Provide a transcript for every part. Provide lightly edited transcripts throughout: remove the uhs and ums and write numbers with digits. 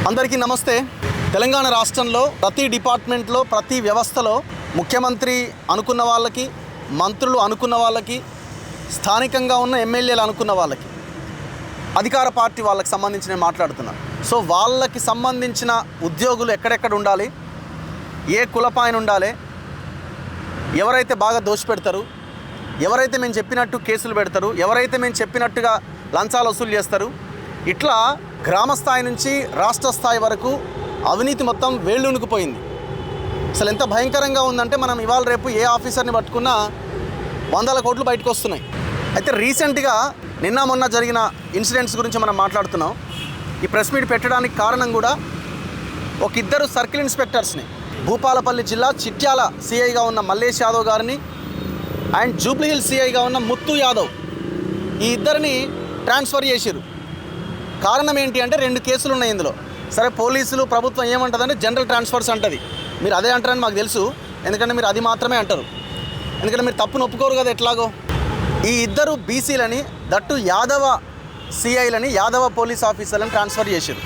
అందరికీ నమస్తే. తెలంగాణ రాష్ట్రంలో ప్రతి డిపార్ట్మెంట్లో ప్రతి వ్యవస్థలో ముఖ్యమంత్రి అనుకున్న వాళ్ళకి, మంత్రులు అనుకున్న వాళ్ళకి, స్థానికంగా ఉన్న ఎమ్మెల్యేలు అనుకున్న వాళ్ళకి, అధికార పార్టీ వాళ్ళకి సంబంధించి నేను మాట్లాడుతున్నాను. సో వాళ్ళకి సంబంధించిన ఉద్యోగులు ఎక్కడెక్కడ ఉండాలి, ఏ కులపాయన ఉండాలి, ఎవరైతే బాగా దోషపెడతారు, ఎవరైతే మేము చెప్పినట్టు కేసులు పెడతారు, ఎవరైతే మేము చెప్పినట్టుగా లంచాలు వసూలు చేస్తారు, ఇట్లా గ్రామ స్థాయి నుంచి రాష్ట్ర స్థాయి వరకు అవినీతి మొత్తం వేళ్ళునుకుపోయింది. అసలు ఎంత భయంకరంగా ఉందంటే మనం ఇవాళ రేపు ఏ ఆఫీసర్ని పట్టుకున్నా 100 కోట్లు బయటకు వస్తున్నాయి. అయితే రీసెంట్గా నిన్న మొన్న జరిగిన ఇన్సిడెంట్స్ గురించి మనం మాట్లాడుతున్నాం. ఈ ప్రెస్ మీట్ పెట్టడానికి కారణం కూడా ఒక ఇద్దరు సర్కిల్ ఇన్స్పెక్టర్స్ని, భూపాలపల్లి జిల్లా చిట్యాల సిఐగా ఉన్న మల్లేష్ యాదవ్ గారిని అండ్ జూబ్లీహిల్స్ సిఐగా ఉన్న ముత్తు యాదవ్, ఈ ఇద్దరిని ట్రాన్స్ఫర్ చేశారు. కారణం ఏంటి అంటే 2 కేసులు ఉన్నాయి ఇందులో. సరే, పోలీసులు ప్రభుత్వం ఏమంటుందంటే జనరల్ ట్రాన్స్ఫర్స్ అంటది. మీరు అదే అంటారని మాకు తెలుసు, ఎందుకంటే మీరు అది మాత్రమే అంటారు, ఎందుకంటే మీరు తప్పును ఒప్పుకోరు కదా ఎట్లాగో. ఈ ఇద్దరు బీసీలని, దట్టు యాదవ సిఐలని, యాదవ పోలీస్ ఆఫీసర్లను ట్రాన్స్ఫర్ చేశారు.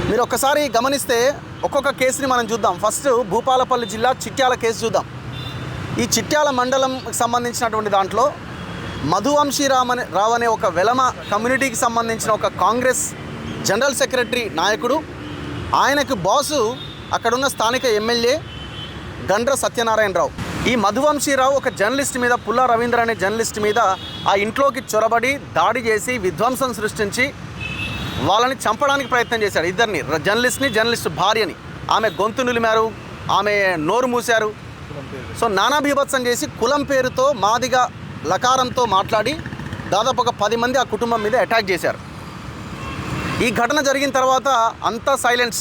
మీరు ఒక్కసారి గమనిస్తే ఒక్కొక్క కేసుని మనం చూద్దాం. ఫస్ట్ భూపాలపల్లి జిల్లా చిట్యాల కేసు చూద్దాం. ఈ చిట్యాల మండలంకి సంబంధించినటువంటి దాంట్లో రావు అనే ఒక వెలమ కమ్యూనిటీకి సంబంధించిన ఒక కాంగ్రెస్ జనరల్ సెక్రటరీ నాయకుడు, ఆయనకు బాసు అక్కడున్న స్థానిక ఎమ్మెల్యే గండ్ర సత్యనారాయణరావు. ఈ మధువంశీరావు ఒక జర్నలిస్ట్ మీద, పుల్లా రవీంద్ర అనే జర్నలిస్ట్ మీద ఆ ఇంట్లోకి చొరబడి దాడి చేసి విధ్వంసం సృష్టించి వాళ్ళని చంపడానికి ప్రయత్నం చేశాడు. ఇద్దరిని, జర్నలిస్ట్ భార్యని. ఆమె గొంతు నిలిమారు, ఆమె నోరు మూశారు. సో నానా బీభత్సం చేసి కులం పేరుతో మాదిగా లకారంతో మాట్లాడి దాదాపు ఒక 10 మంది ఆ కుటుంబం మీద అటాక్ చేశారు. ఈ ఘటన జరిగిన తర్వాత అంతా సైలెన్స్.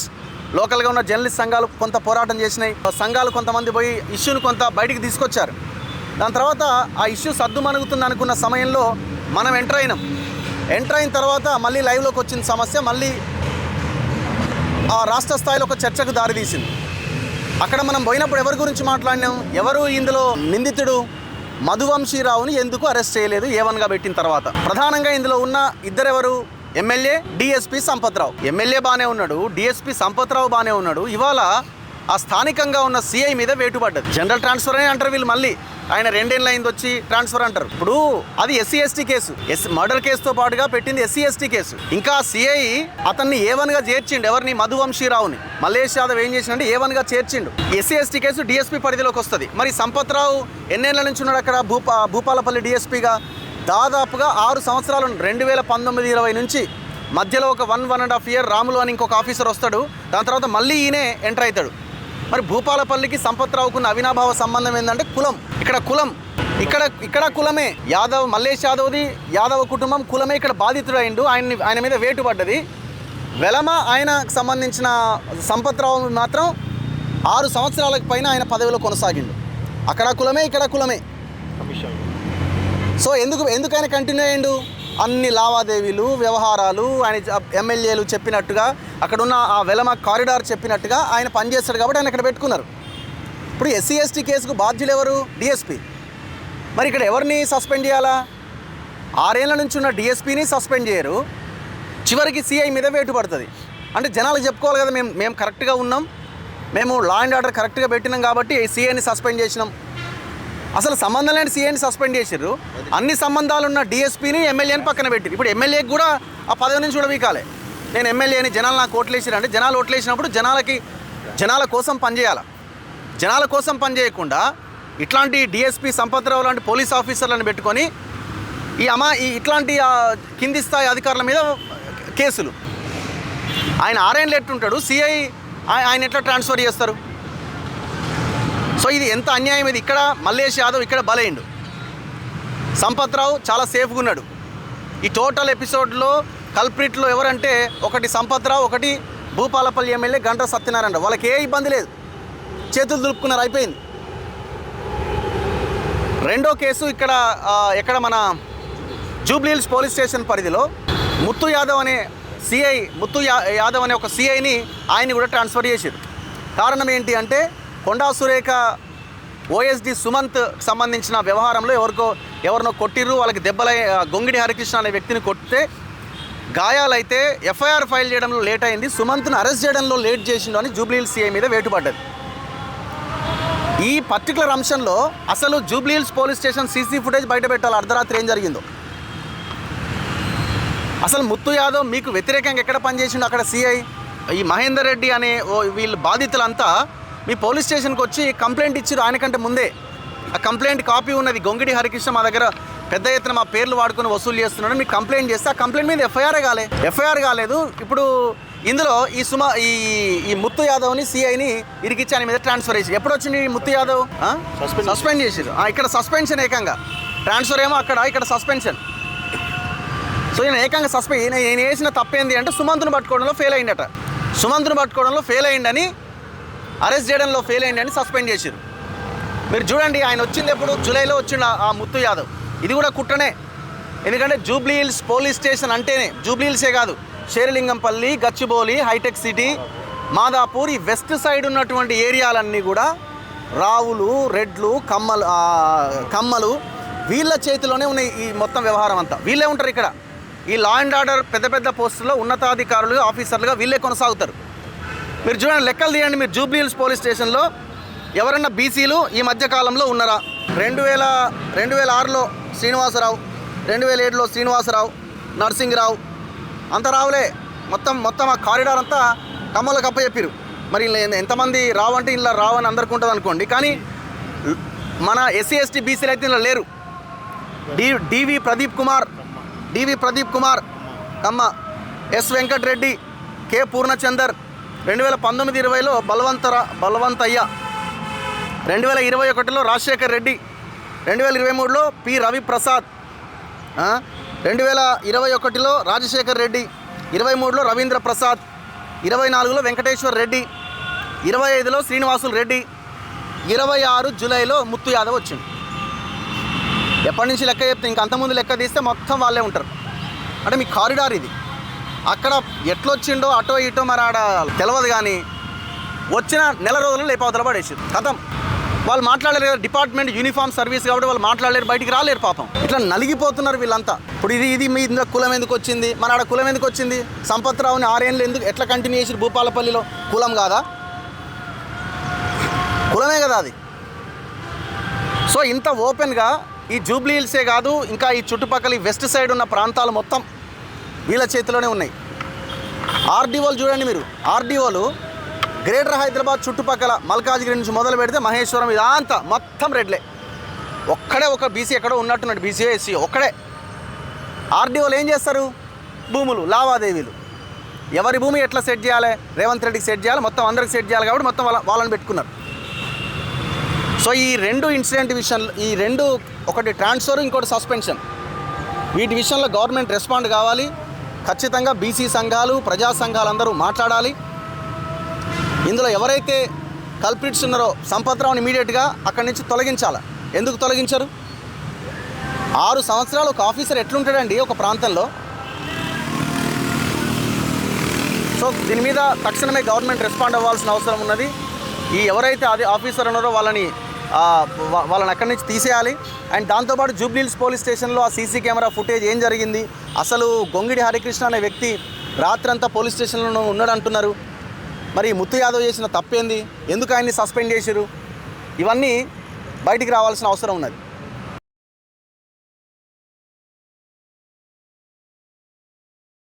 లోకల్గా ఉన్న జర్నలిస్ట్ సంఘాలు కొంత పోరాటం చేసినాయి, సంఘాలు కొంతమంది పోయి ఇష్యూని కొంత బయటికి తీసుకొచ్చారు. దాని తర్వాత ఆ ఇష్యూ సద్దుమణుగుతుంది అనుకున్న సమయంలో మనం ఎంటర్ అయిన తర్వాత మళ్ళీ లైవ్లోకి వచ్చిన సమస్య మళ్ళీ ఆ రాష్ట్ర స్థాయిలో ఒక చర్చకు దారితీసింది. అక్కడ మనం పోయినప్పుడు ఎవరి గురించి మాట్లాడినాం, ఎవరు ఇందులో నిందితుడు, మధువంశీరావుని ఎందుకు అరెస్ట్ చేయలేదు A1గా పెట్టిన తర్వాత? ప్రధానంగా ఇందులో ఉన్న ఇద్దరెవరు, ఎమ్మెల్యే, డిఎస్పీ సంపత్రావు. ఎమ్మెల్యే బాగానే ఉన్నాడు, డిఎస్పీ సంపత్రావు బాగానే ఉన్నాడు. ఇవాళ ఆ స్థానికంగా ఉన్న సిఐ మీద వేటు పడ్డది. జనరల్ ట్రాన్స్ఫర్ అని అంటారు వీళ్ళు, మళ్ళీ ఆయన 2 ఏళ్ళ అయింది వచ్చి ట్రాన్స్ఫర్ అంటారు. ఇప్పుడు అది SC/ST కేసు, మర్డర్ కేసుతో పాటుగా పెట్టింది SC/ST కేసు. ఇంకా సిఐ అతన్ని A1గా చేర్చిండు. ఎవరిని? మధువంశీరావుని. మల్లేష్ యాదవ్ ఏం చేసిండే A1గా చేర్చిండు. SC/ST కేసు డిఎస్పీ పరిధిలోకి వస్తుంది. మరి సంపత్రావు ఎన్నేళ్ల నుంచి ఉన్నాడు అక్కడ భూపాలపల్లి డిఎస్పీగా? దాదాపుగా 6 సంవత్సరాలు, 2019-20 నుంచి. మధ్యలో ఒక 1.5 year రాములు అని ఇంకొక ఆఫీసర్ వస్తాడు. దాని తర్వాత మళ్ళీ ఈయనే ఎంటర్ అవుతాడు. మరి భూపాలపల్లికి సంపత్రావుకున్న అవినాభావ సంబంధం ఏంటంటే కులం. ఇక్కడ కులమే. మల్లేష్ యాదవ్ది యాదవ కుటుంబం కులమే ఇక్కడ బాధితుడైండు. ఆయన మీద వేటు పడ్డది. వెలమ ఆయనకు సంబంధించిన సంపత్రావు మాత్రం 6 సంవత్సరాలకు పైన ఆయన పదవిలో కొనసాగిండు. అక్కడ కులమే, ఇక్కడ కులమే. సో ఎందుకు ఆయన కంటిన్యూ అయ్యిండు? అన్ని లావాదేవీలు, వ్యవహారాలు ఆయన ఎమ్మెల్యేలు చెప్పినట్టుగా, అక్కడున్న ఆ వెలమ కారిడార్ చెప్పినట్టుగా ఆయన పనిచేస్తాడు కాబట్టి ఆయన ఇక్కడ పెట్టుకున్నారు. ఇప్పుడు SC/ST కేసుకు బాధ్యులు ఎవరు? డిఎస్పీ. మరి ఇక్కడ ఎవరిని సస్పెండ్ చేయాలా? 6 ఏళ్ల నుంచి ఉన్న డిఎస్పీని సస్పెండ్ చేయరు, చివరికి సిఐ మీద వేటు పడుతుంది. అంటే జనాలకు చెప్పుకోవాలి కదా, మేము కరెక్ట్గా ఉన్నాం, మేము లా అండ్ ఆర్డర్ కరెక్ట్గా పెట్టినాం కాబట్టి సిఐని సస్పెండ్ చేసినాం. అసలు సంబంధం లేని సిఐని సస్పెండ్ చేసారు. అన్ని సంబంధాలు ఉన్న డిఎస్పీని, ఎమ్మెల్యేని పక్కన పెట్టారు. ఇప్పుడు ఎమ్మెల్యేకి కూడా ఆ పదవి నుంచి కూడా వీకాలి. నేను ఎమ్మెల్యేని, జనాలు నాకు ఓట్లేసారు అంటే, జనాలు ఓట్లేసినప్పుడు జనాల కోసం పనిచేయాలి. జనాల కోసం పనిచేయకుండా ఇట్లాంటి డిఎస్పీ సంపత్రావు లాంటి పోలీస్ ఆఫీసర్లను పెట్టుకొని ఇట్లాంటి కింది స్థాయి అధికారుల మీద కేసులు. ఆయన 6 ఏళ్ళు ఎట్టుంటాడు, సిఐ ఆయన ఎట్లా ట్రాన్స్ఫర్ చేస్తారు? సో ఇది ఎంత అన్యాయం ఇది. ఇక్కడ మల్లేష్ యాదవ్ ఇక్కడ బలైండు, సంపత్రావు చాలా సేఫ్గా ఉన్నాడు. ఈ టోటల్ ఎపిసోడ్లో కల్ప్రిట్లో ఎవరంటే ఒకటి సంపత్రావు, ఒకటి భూపాలపల్లి ఎమ్మెల్యే గండ్ర సత్యనారాయణ. వాళ్ళకి ఏ ఇబ్బంది లేదు, చేతులు దులుపుకున్నారు, అయిపోయింది. రెండో కేసు ఎక్కడ మన జూబ్లీహిల్స్ పోలీస్ స్టేషన్ పరిధిలో ముత్తు యాదవ్ అనే ఒక సిఐని ఆయన్ని కూడా ట్రాన్స్ఫర్ చేశారు. కారణం ఏంటి అంటే కొండా సురేఖ OSD సుమంత్ సంబంధించిన వ్యవహారంలో ఎవరినో కొట్టిర్రు, వాళ్ళకి దెబ్బలై గొంగిడి హరికృష్ణ అనే వ్యక్తిని కొట్టితే గాయాలైతే ఎఫ్ఐఆర్ ఫైల్ చేయడంలో లేట్ అయింది, సుమంత్ను అరెస్ట్ చేయడంలో లేట్ చేసిండు అని జూబ్లీహిల్స్ సీఐ మీద వేటుపడ్డది. ఈ పర్టికులర్ అంశంలో అసలు Jubilee Hills police station CC footage బయట పెట్టాలి, అర్ధరాత్రి ఏం జరిగిందో. అసలు ముత్తు యాదవ్ మీకు వ్యతిరేకంగా ఎక్కడ పనిచేసిండు అక్కడ సిఐ, ఈ మహేందర్ రెడ్డి అనే వీళ్ళు బాధితులంతా మీ పోలీస్ స్టేషన్కి వచ్చి కంప్లైంట్ ఇచ్చారు ఆయనకంటే ముందే. ఆ కంప్లైంట్ కాపీ ఉన్నది. గొంగిడి హరికృష్ణ మా దగ్గర పెద్ద ఎత్తున మా పేర్లు వాడుకొని వసూలు చేస్తున్నాడు, మీకు కంప్లైంట్ చేస్తే ఆ కంప్లైంట్ మీద ఎఫ్ఐఆర్ కాలేదు. ఇప్పుడు ఇందులో ఈ ముత్తు యాదవ్ని సిఐని ఇరికిచ్చి ఆయన మీద ట్రాన్స్ఫర్ చేసి ఎప్పుడు వచ్చింది ఈ ముత్తు యాదవ్ సస్పెండ్ చేసారు. ఇక్కడ సస్పెన్షన్ ఏకంగా, ట్రాన్స్ఫర్ ఏమో అక్కడ, ఇక్కడ సస్పెన్షన్. సో ఈయన ఏకంగా ఈయన వేసిన తప్పేంది అంటే సుమంత్ను పట్టుకోవడంలో ఫెయిల్ అయిందట. సుమంత్ను పట్టుకోవడంలో ఫెయిల్ అయిందని, అరెస్ట్ చేయడంలో ఫెయిల్ అయిందని సస్పెండ్ చేశారు. మీరు చూడండి, ఆయన వచ్చింది ఎప్పుడు, జూలైలో వచ్చిండు ఆ ముత్తు యాదవ్. ఇది కూడా కుట్రనే, ఎందుకంటే జూబ్లీహిల్స్ పోలీస్ స్టేషన్ అంటేనే, జూబ్లీహిల్సే కాదు, షేర్లింగంపల్లి, గచ్చిబౌలి, హైటెక్ సిటీ, మాదాపూర్, ఈ వెస్ట్ సైడ్ ఉన్నటువంటి ఏరియాలన్నీ కూడా రావులు, రెడ్లు, కమ్మలు వీళ్ళ చేతిలోనే ఉన్నాయి. ఈ మొత్తం వ్యవహారం అంతా వీళ్ళే ఉంటారు ఇక్కడ. ఈ లా అండ్ ఆర్డర్ పెద్ద పెద్ద పోస్టుల్లో ఉన్నతాధికారులుగా, ఆఫీసర్లుగా వీళ్ళే కొనసాగుతారు. మీరు చూడండి, లెక్కలు తీయండి. మీరు జూబ్లీహిల్స్ పోలీస్ స్టేషన్లో ఎవరన్నా బీసీలు ఈ మధ్యకాలంలో ఉన్నారా? 2006లో శ్రీనివాసరావు, 2007లో శ్రీనివాసరావు, నర్సింగ్రావు, అంత రావులే. మొత్తం ఆ కారిడార్ అంతా కమ్మలకు అప్పచెప్పారు. మరి ఎంతమంది రావు అంటే ఇలా రావు అని అందరికీ ఉంటుంది అనుకోండి, కానీ మన ఎస్సీ ఎస్టీ బీసీలు అయితే ఇలా లేరు. DV Pradeep Kumar Kamma, S Venkatareddy, K Purnachandar, 2019-20లో బలవంతయ్య, 2021లో రాజశేఖర్ రెడ్డి, 2023లో పి రవిప్రసాద్, 2021లో రాజశేఖర్ రెడ్డి, 23లో రవీంద్ర ప్రసాద్, 24లో వెంకటేశ్వర్ రెడ్డి, 25లో శ్రీనివాసులు రెడ్డి, 26 జూలైలో ముత్తు యాదవ్ వచ్చింది. ఎప్పటి నుంచి లెక్క చెప్తే ఇంక అంతకుముందు లెక్క తీస్తే మొత్తం వాళ్ళే ఉంటారు. అంటే మీ కారిడార్ ఇది. అక్కడ ఎట్లొచ్చిండో అటో ఇటో మరి ఆడ తెలియదు, కానీ వచ్చిన నెల రోజులు లేపావతల పడేసారు. కథం. వాళ్ళు మాట్లాడలేరు కదా, డిపార్ట్మెంట్ యూనిఫామ్ సర్వీస్ కాబట్టి వాళ్ళు మాట్లాడలేరు, బయటికి రాలేరు పాపం. ఇట్లా నలిగిపోతున్నారు వీళ్ళంతా. ఇప్పుడు ఇది మీ ఇందులో కులం ఎందుకు వచ్చింది, మరి ఆడ కులం ఎందుకు వచ్చింది? సంపత్రావుని 6 ఏళ్ళు ఎందుకు ఎట్లా కంటిన్యూ చేసి భూపాలపల్లిలో? కులం కాదా? కులమే కదా అది. సో ఇంత ఓపెన్గా ఈ జూబ్లీహిల్సే కాదు, ఇంకా ఈ చుట్టుపక్కల ఈ వెస్ట్ సైడ్ ఉన్న ప్రాంతాలు మొత్తం వీళ్ళ చేతిలోనే ఉన్నాయి. ఆర్డీఓలు చూడండి మీరు, ఆర్డీఓలు గ్రేటర్ హైదరాబాద్ చుట్టుపక్కల మల్కాజ్గిరి నుంచి మొదలు పెడితే మహేశ్వరం ఇదంతా మొత్తం రెడ్లే. ఒక్కడే ఒక బీసీ ఎక్కడో ఉన్నట్టున్నాడు, బీసీ ఎస్సీ ఒక్కడే. ఆర్డీఓలు ఏం చేస్తారు? భూములు, లావాదేవీలు. ఎవరి భూమి ఎట్లా సెట్ చేయాలి, రేవంత్ రెడ్డికి సెట్ చేయాలి, మొత్తం అందరికి సెట్ చేయాలి కాబట్టి మొత్తం వాళ్ళని పెట్టుకున్నారు. సో ఈ 2 ఇన్సిడెంట్ విషయంలో, ఈ 2 ఒకటి ట్రాన్స్ఫర్, ఇంకోటి సస్పెన్షన్, వీటి విషయంలో గవర్నమెంట్ రెస్పాండ్ కావాలి. ఖచ్చితంగా బీసీ సంఘాలు, ప్రజా సంఘాలు అందరూ మాట్లాడాలి. ఇందులో ఎవరైతే కల్ప్రిట్స్ ఉన్నారో సంపత్రావుని ఇమీడియట్గా అక్కడి నుంచి తొలగించాలి. ఎందుకు తొలగించరు? 6 సంవత్సరాలు ఒక ఆఫీసర్ ఎట్లుంటాడండి ఒక ప్రాంతంలో? సో దీని మీద తక్షణమే గవర్నమెంట్ రెస్పాండ్ అవ్వాల్సిన అవసరం ఉన్నది. ఈ ఎవరైతే అది ఆఫీసర్ ఉన్నారో వాళ్ళని అక్కడి నుంచి తీసేయాలి. అండ్ దాంతోపాటు జూబ్లీహిల్స్ పోలీస్ స్టేషన్లో ఆ సీసీ కెమెరా ఫుటేజ్ ఏం జరిగింది, అసలు గొంగిడి హరికృష్ణ అనే వ్యక్తి రాత్రంతా పోలీస్ స్టేషన్లో ఉన్నాడు అంటున్నారు. మరి ముత్తు యాదవ్ చేసిన తప్పేంది, ఎందుకు ఆయన్ని సస్పెండ్ చేశారు, ఇవన్నీ బయటికి రావాల్సిన అవసరం ఉన్నది.